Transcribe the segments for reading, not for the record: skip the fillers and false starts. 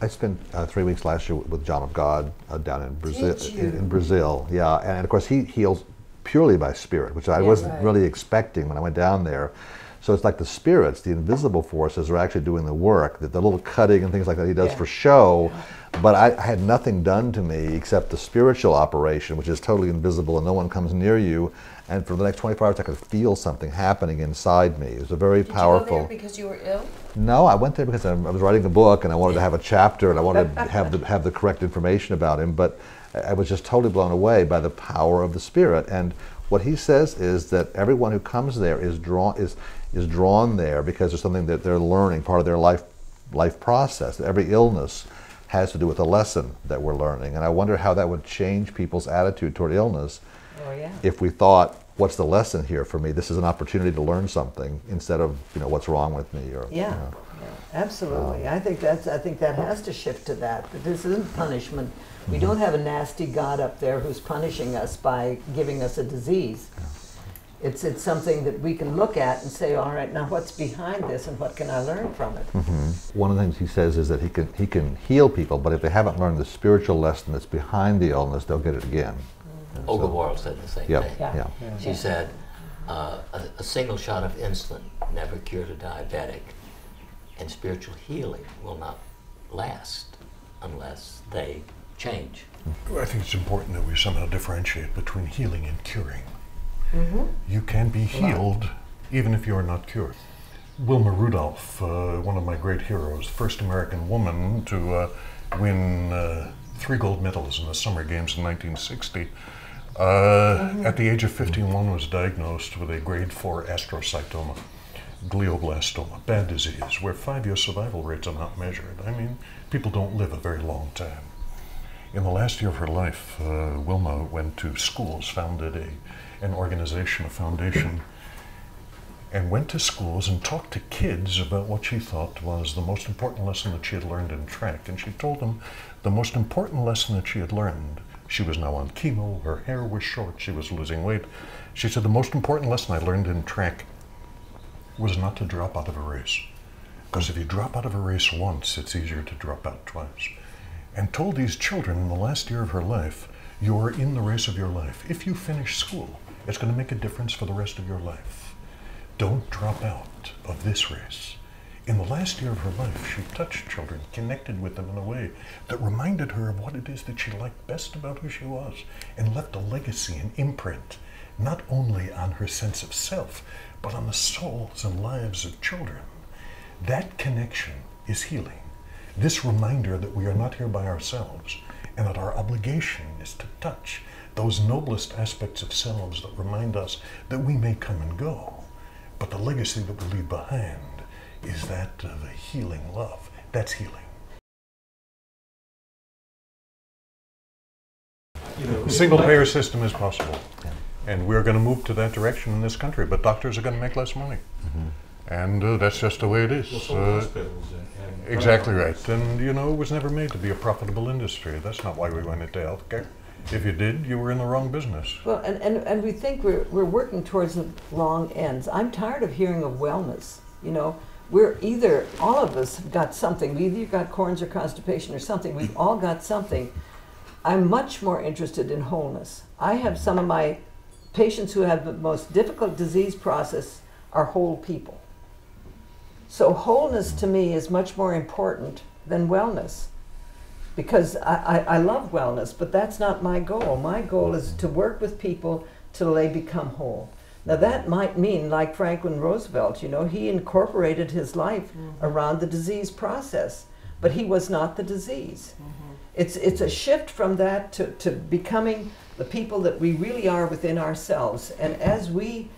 I spent 3 weeks last year with John of God down in Brazil. Did you? In Brazil, yeah, and of course he heals purely by spirit, which I wasn't really expecting when I went down there. So it's like the spirits, the invisible forces, are actually doing the work. The little cutting and things like that he does for show, but I had nothing done to me except the spiritual operation, which is totally invisible and no one comes near you. And for the next 24 hours, I could feel something happening inside me. It was a very powerful. Did you go there because you were ill? No, I went there because I was writing a book and I wanted to have a chapter and I wanted to have the correct information about him. But I was just totally blown away by the power of the spirit. And what he says is that everyone who comes there is drawn there because there's something that they're learning, part of their life process. Every illness has to do with a lesson that we're learning. And I wonder how that would change people's attitude toward illness if we thought, what's the lesson here for me? This is an opportunity to learn something instead of, what's wrong with me. Or, absolutely. I think that has to shift to that this isn't punishment. We don't have a nasty God up there who's punishing us by giving us a disease. It's something that we can look at and say, all right, now what's behind this and what can I learn from it? One of the things he says is that he can heal people, but if they haven't learned the spiritual lesson that's behind the illness, they'll get it again. Olga Worrell said the same thing. She said, a single shot of insulin never cured a diabetic, and spiritual healing will not last unless they change. I think it's important that we somehow differentiate between healing and curing. You can be healed even if you're not cured. Wilma Rudolph, one of my great heroes, first American woman to win 3 gold medals in the Summer Games in 1960, at the age of 51 was diagnosed with a grade 4 astrocytoma, glioblastoma, bad disease, where 5-year survival rates are not measured. I mean, people don't live a very long time. In the last year of her life, Wilma went to schools, founded an organization, a foundation, and went to schools and talked to kids about what she thought was the most important lesson that she had learned in track. And she told them the most important lesson that she had learned. She was now on chemo, her hair was short, she was losing weight. She said, the most important lesson I learned in track was not to drop out of a race. Because if you drop out of a race once, it's easier to drop out twice. And told these children in the last year of her life, you're in the race of your life. If you finish school, it's going to make a difference for the rest of your life. Don't drop out of this race. In the last year of her life, she touched children, connected with them in a way that reminded her of what it is that she liked best about who she was, and left a legacy, an imprint, not only on her sense of self, but on the souls and lives of children. That connection is healing. This reminder that we are not here by ourselves, and that our obligation is to touch those noblest aspects of selves that remind us that we may come and go, but the legacy that we leave behind is that of a healing love. That's healing. A single-payer system is possible, and we're going to move to that direction in this country, but doctors are going to make less money. And that's just the way it is. Exactly right. And it was never made to be a profitable industry. That's not why we went into healthcare. If you did, you were in the wrong business. Well, and we think we're working towards the wrong ends. I'm tired of hearing of wellness. We're either, all of us have got something. We either got corns or constipation or something. We've all got something. I'm much more interested in wholeness. I have some of my patients who have the most difficult disease process are whole people. So wholeness to me is much more important than wellness, because I love wellness, but that's not my goal. My goal is to work with people till they become whole. Now that might mean, like Franklin Roosevelt, he incorporated his life around the disease process, but he was not the disease. It's a shift from that to becoming the people that we really are within ourselves. And as we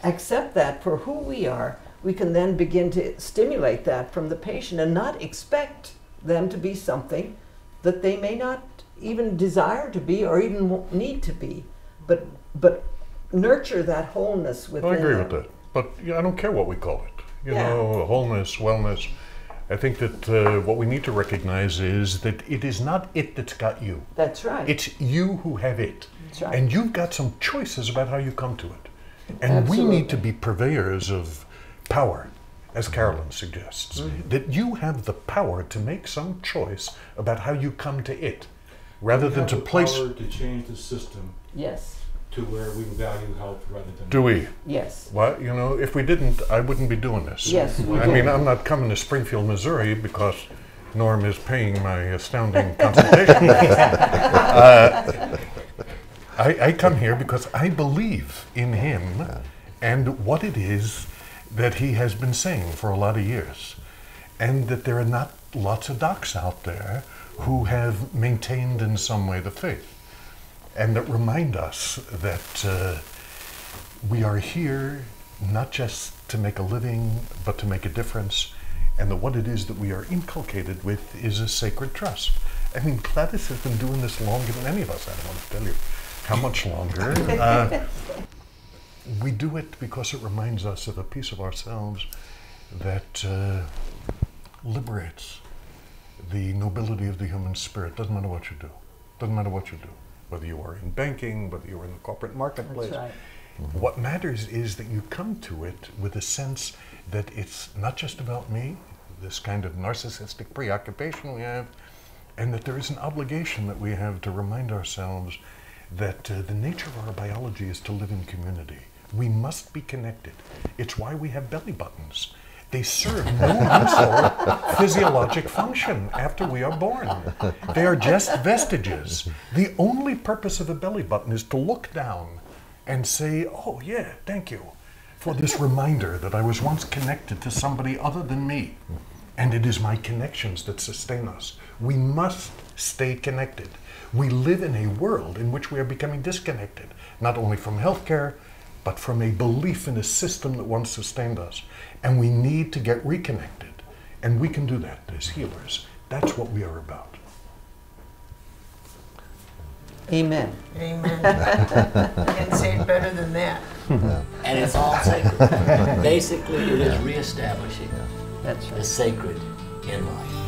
accept that for who we are, we can then begin to stimulate that from the patient and not expect them to be something that they may not even desire to be or even need to be, but nurture that wholeness within them. I agree with that, but I don't care what we call it. Wholeness, wellness. I think that what we need to recognize is that it is not it that's got you. That's right. It's you who have it. That's right. And you've got some choices about how you come to it. And Absolutely. we need to be purveyors of power as Carolyn suggests, that you have the power to make some choice about how you come to it, rather than to place... We have the power to change the system. Yes. To where we value health rather than... Do we? Yes. Well, you know, if we didn't, I wouldn't be doing this. Yes. I mean, I'm not coming to Springfield, Missouri because Norm is paying my astounding consultation. I come here because I believe in him and what it is that he has been saying for a lot of years, and that there are not lots of docs out there who have maintained in some way the faith, and that remind us that we are here not just to make a living, but to make a difference, and that what it is that we are inculcated with is a sacred trust. I mean, Gladys has been doing this longer than any of us. I don't want to tell you how much longer. We do it because it reminds us of a piece of ourselves that liberates the nobility of the human spirit. Doesn't matter what you do. Doesn't matter what you do. Whether you are in banking, whether you are in the corporate marketplace. That's right. What matters is that you come to it with a sense that it's not just about me, this kind of narcissistic preoccupation we have, and that there is an obligation that we have to remind ourselves that the nature of our biology is to live in community. We must be connected. It's why we have belly buttons. They serve no useful physiologic function after we are born. They are just vestiges. The only purpose of a belly button is to look down and say, oh yeah, thank you for this reminder that I was once connected to somebody other than me. And it is my connections that sustain us. We must stay connected. We live in a world in which we are becoming disconnected, not only from healthcare, but from a belief in a system that once sustained us. And we need to get reconnected. And we can do that as healers. That's what we are about. Amen. Amen. Can't say it better than that. And it's all sacred. Basically, it is reestablishing That's right. the sacred in life.